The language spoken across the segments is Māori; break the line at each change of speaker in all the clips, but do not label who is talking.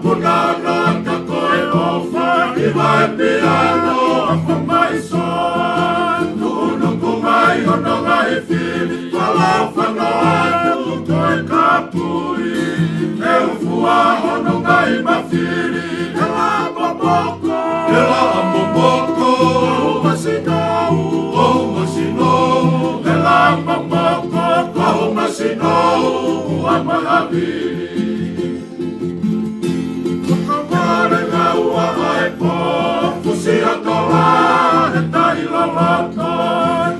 punana ka koe ofa I vai piano a whamaiso Tunu kumai ono ngai whiri Wala whanoa tu koe ka pui E ufua ono ngai mawhiri E la momoko E la momoko O masinou O masinou E la momoko O masinou Ua mahaviri Ua ai po, fusi a tola, e tai loloto,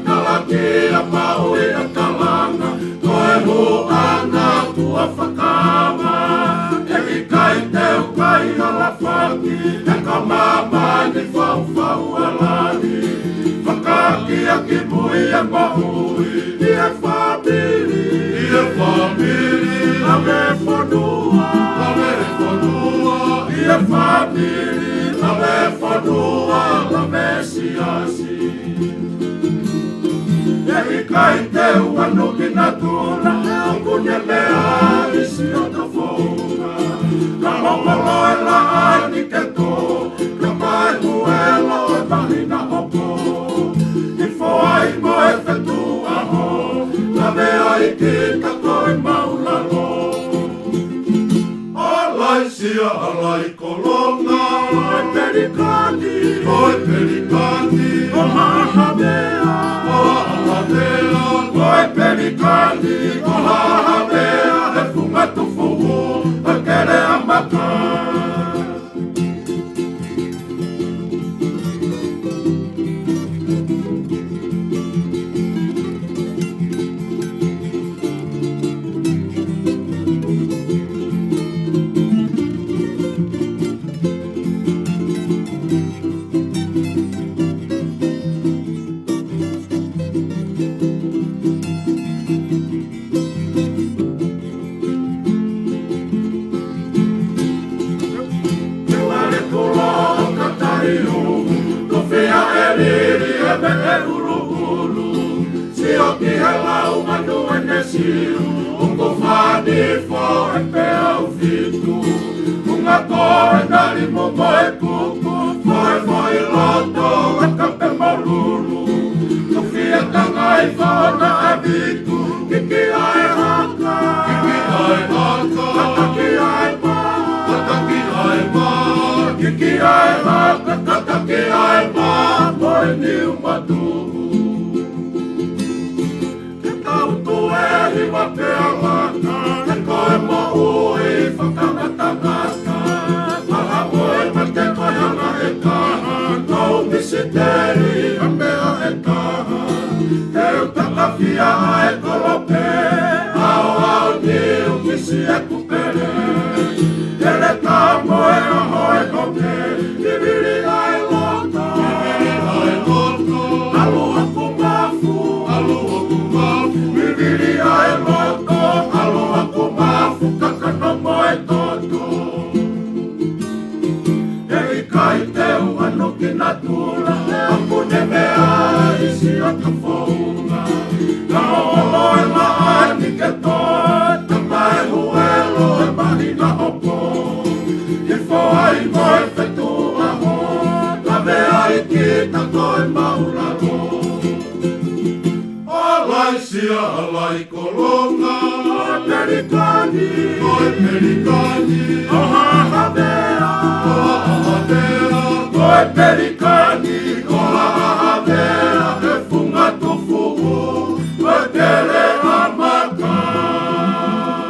talaki a maui a talanga, koe huanga tua whakawa, e mi kai teu kai a la whaki, e ka mamani whau whau a lani, whakaki a ki mui e mahui, I e whamiri, a me whanua, I e whamiri, a me whanua, a me siasi. E I kai teu anu ki na tūna, o kune mea isi o ta whaunga. Ka hongolo e la ani ke tō, ka mai huelo e mahina opo. I whoai mo e whetua ho, ka mea I ki ka koe maulalo. Sia alai kolonga Oi perikani Oi perikani O hahamea O hahamea Oi perikani O hahamea E fumatu fuhu E kere amaka Ki he lau manu e ne siu Ungo whani fo e pe au fitu Unga ko e nari mo mo e kuku Fo e loto e kape maruru Tuki e kangai whana e vitu Kiki ai haka Kiki ai haka Kataki ai ma Kataki ai ma Kiki ai haka Kataki ai ma Moe niu matuku Hiwa te alaka, e koe mo ui whakangatangata Maha moe ma te koianga e kaha, kou misiteri a mea e kaha Te utakawhia a e kolope, au niu misi e kupere Ere ka moe a hoe koke, kiviri ai loto Alua kumafu, Viviri ai loto, alua kumafu, kakano moe toto E I kai teu anu ki na tūla, apune mea isi a ka whaunga Ka holo e la ani ke tō, ka mai huelo e mahina opo I whoai mo e whetua ho, ka mea I ki ta koe maularo Sia alai kolonga Oi perikani Oi perikani O hahamea O hahamea Oi perikani